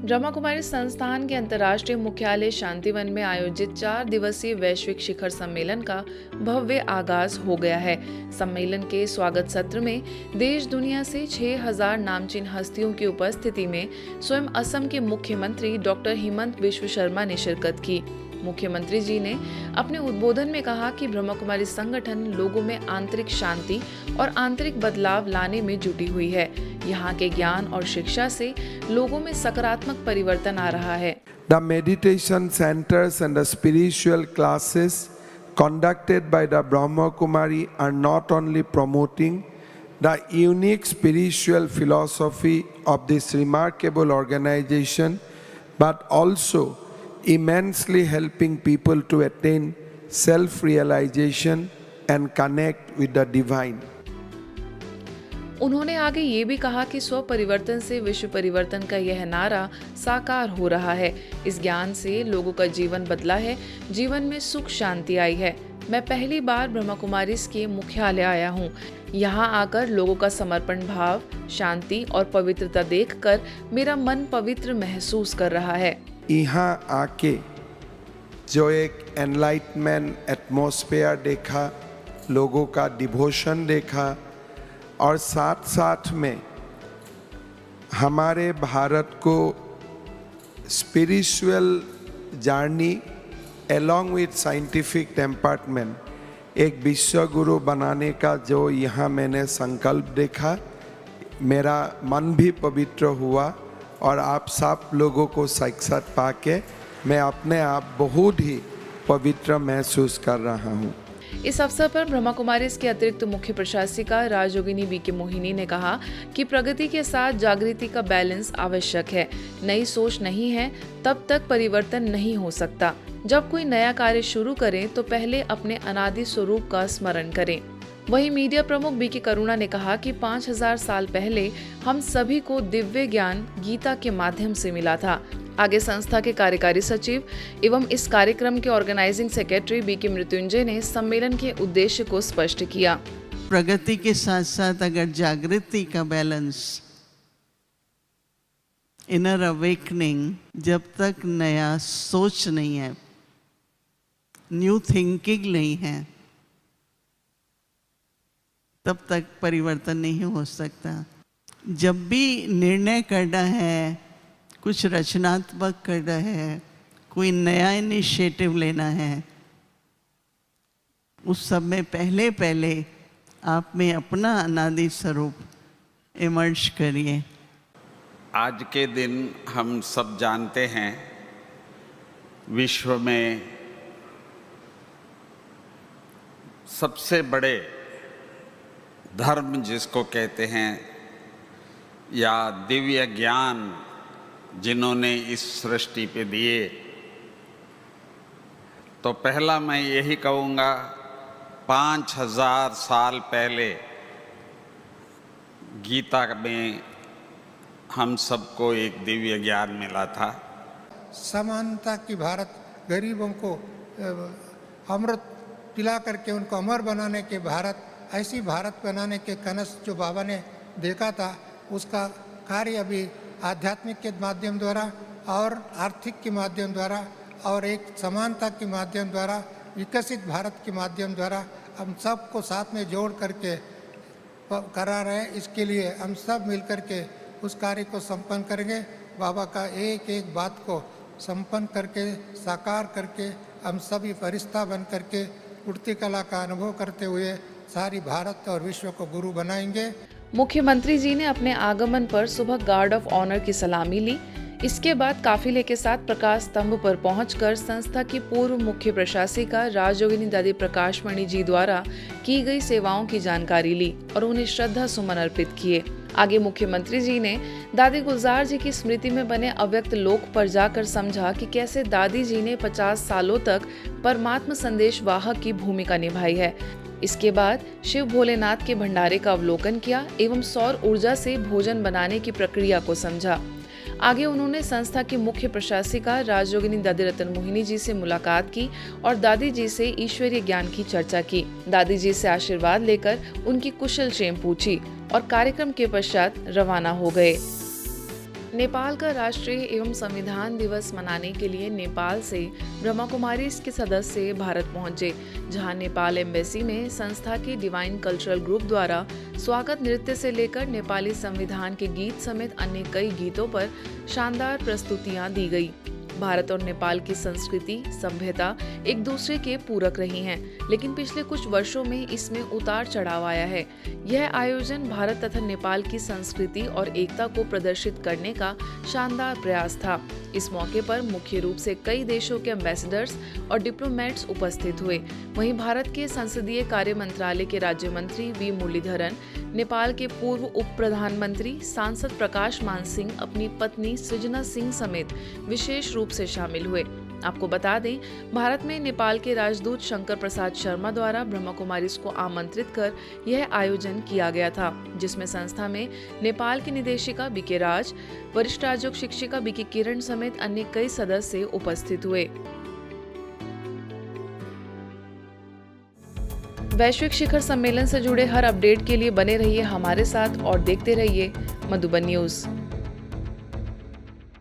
ब्रह्मा कुमारी संस्थान के अंतर्राष्ट्रीय मुख्यालय शांतिवन में आयोजित 4 दिवसीय वैश्विक शिखर सम्मेलन का भव्य आगाज हो गया है। सम्मेलन के स्वागत सत्र में देश दुनिया से 6000 नामचीन हस्तियों की उपस्थिति में स्वयं असम के मुख्यमंत्री डॉक्टर हिमंत बिश्व शर्मा ने शिरकत की। मुख्यमंत्री जी ने अपने उद्बोधन में कहा कि ब्रह्मा कुमारी संगठन लोगों में आंतरिक शांति और आंतरिक बदलाव लाने में जुटी हुई है। यहाँ के ज्ञान और शिक्षा से लोगों में सकारात्मक परिवर्तन आ रहा है। The meditation centers and the spiritual classes conducted by the Brahma Kumari are not only promoting the unique spiritual philosophy of this remarkable organization, but also immensely helping people to attain self-realization and connect with the divine. उन्होंने आगे ये भी कहा कि स्व परिवर्तन से विश्व परिवर्तन का यह नारा साकार हो रहा है। इस ज्ञान से लोगों का जीवन बदला है, जीवन में सुख शांति आई है। मैं पहली बार ब्रह्मा कुमारीज के मुख्यालय आया हूँ। यहाँ आकर लोगों का समर्पण भाव, शांति और पवित्रता देखकर मेरा मन पवित्र महसूस कर रहा है। यहाँ आके जो एक एनलाइटमेंट एटमॉस्फेयर देखा, लोगों का डिवोशन देखा और साथ साथ में हमारे भारत को spiritual journey along with scientific temperament एक विश्व गुरु बनाने का जो यहाँ मैंने संकल्प देखा, मेरा मन भी पवित्र हुआ और आप सब लोगों को साक्षात पाके मैं अपने आप बहुत ही पवित्र महसूस कर रहा हूँ। इस अवसर पर ब्रह्मा कुमारीज के अतिरिक्त मुख्य प्रशासिका राजयोगिनी बी के मोहिनी ने कहा कि प्रगति के साथ जागृति का बैलेंस आवश्यक है। नई सोच नहीं है तब तक परिवर्तन नहीं हो सकता। जब कोई नया कार्य शुरू करें तो पहले अपने अनादि स्वरूप का स्मरण करें। वहीं मीडिया प्रमुख बी के करुणा ने कहा कि 5000 साल पहले हम सभी को दिव्य ज्ञान गीता के माध्यम से मिला था। आगे संस्था के कार्यकारी सचिव एवं इस कार्यक्रम के ऑर्गेनाइजिंग सेक्रेटरी बी के मृत्युंजय ने सम्मेलन के उद्देश्य को स्पष्ट किया। प्रगति के साथ साथ अगर जागृति का बैलेंस, इनर अवेकनिंग, जब तक नया सोच नहीं है, न्यू थिंकिंग नहीं है, तब तक परिवर्तन नहीं हो सकता। जब भी निर्णय करना है, कुछ रचनात्मक करना है, कोई नया इनिशिएटिव लेना है, उस सब में पहले आप में अपना अनादि स्वरूप इमर्ज करिए। आज के दिन हम सब जानते हैं विश्व में सबसे बड़े धर्म जिसको कहते हैं या दिव्य ज्ञान जिन्होंने इस सृष्टि पे दिए, तो पहला मैं यही कहूँगा 5000 साल पहले गीता में हम सबको एक दिव्य ज्ञान मिला था। समानता की भारत, गरीबों को अमृत पिला करके उनको अमर बनाने के भारत, ऐसी भारत बनाने के कनस जो बाबा ने देखा था, उसका कार्य अभी आध्यात्मिक के माध्यम द्वारा और आर्थिक के माध्यम द्वारा और एक समानता के माध्यम द्वारा, विकसित भारत के माध्यम द्वारा हम सबको साथ में जोड़ करके करा रहे हैं। इसके लिए हम सब मिल करके उस कार्य को संपन्न करेंगे। बाबा का एक एक बात को संपन्न करके, साकार करके हम सभी फरिश्ता बन करके उड़ती कला का अनुभव करते हुए सारी भारत और विश्व को गुरु बनाएंगे। मुख्यमंत्री जी ने अपने आगमन पर सुबह गार्ड ऑफ ऑनर की सलामी ली। इसके बाद काफिले के साथ प्रकाश स्तंभ पर पहुंचकर संस्था की पूर्व मुख्य प्रशासिका राजयोगिनी दादी प्रकाशमणि जी द्वारा की गई सेवाओं की जानकारी ली और उन्हें श्रद्धा सुमन अर्पित किए। आगे मुख्यमंत्री जी ने दादी गुलजार जी की स्मृति में बने अव्यक्त लोक पर जाकर समझा कि कैसे दादी जी ने 50 सालों तक परमात्मा संदेश वाहक की भूमिका निभाई है। इसके बाद शिव भोलेनाथ के भंडारे का अवलोकन किया एवं सौर ऊर्जा से भोजन बनाने की प्रक्रिया को समझा। आगे उन्होंने संस्था की मुख्य प्रशासिका राजयोगिनी दादी रतन मोहिनी जी से मुलाकात की और दादी जी से ईश्वरीय ज्ञान की चर्चा की। दादी जी से आशीर्वाद लेकर उनकी कुशल क्षेम पूछी और कार्यक्रम के पश्चात रवाना हो गए। नेपाल का राष्ट्रीय एवं संविधान दिवस मनाने के लिए नेपाल से ब्रह्मा कुमारी के सदस्य भारत पहुंचे, जहां नेपाल एम्बेसी में संस्था के डिवाइन कल्चरल ग्रुप द्वारा स्वागत नृत्य से लेकर नेपाली संविधान के गीत समेत अन्य कई गीतों पर शानदार प्रस्तुतियां दी गई। भारत और नेपाल की संस्कृति सभ्यता एक दूसरे के पूरक रही हैं, लेकिन पिछले कुछ वर्षों में इसमें उतार चढ़ाव आया है। यह आयोजन भारत तथा नेपाल की संस्कृति और एकता को प्रदर्शित करने का शानदार प्रयास था। इस मौके पर मुख्य रूप से कई देशों के एम्बेसडर्स और डिप्लोमेट्स उपस्थित हुए। वहीं भारत के संसदीय कार्य मंत्रालय के राज्य मंत्री वी मुरलीधरन, नेपाल के पूर्व उप प्रधानमंत्री सांसद प्रकाश मान सिंह अपनी पत्नी सृजना सिंह समेत विशेष रूप से शामिल हुए। आपको बता दें, भारत में नेपाल के राजदूत शंकर प्रसाद शर्मा द्वारा ब्रह्मा कुमारीज को आमंत्रित कर यह आयोजन किया गया था, जिसमें संस्था में नेपाल की निदेशिका बीके राज, वरिष्ठ राजयोग शिक्षिका बीके किरण समेत अन्य कई सदस्य उपस्थित हुए। वैश्विक शिखर सम्मेलन से जुड़े हर अपडेट के लिए बने रहिए हमारे साथ और देखते रहिए मधुबन न्यूज।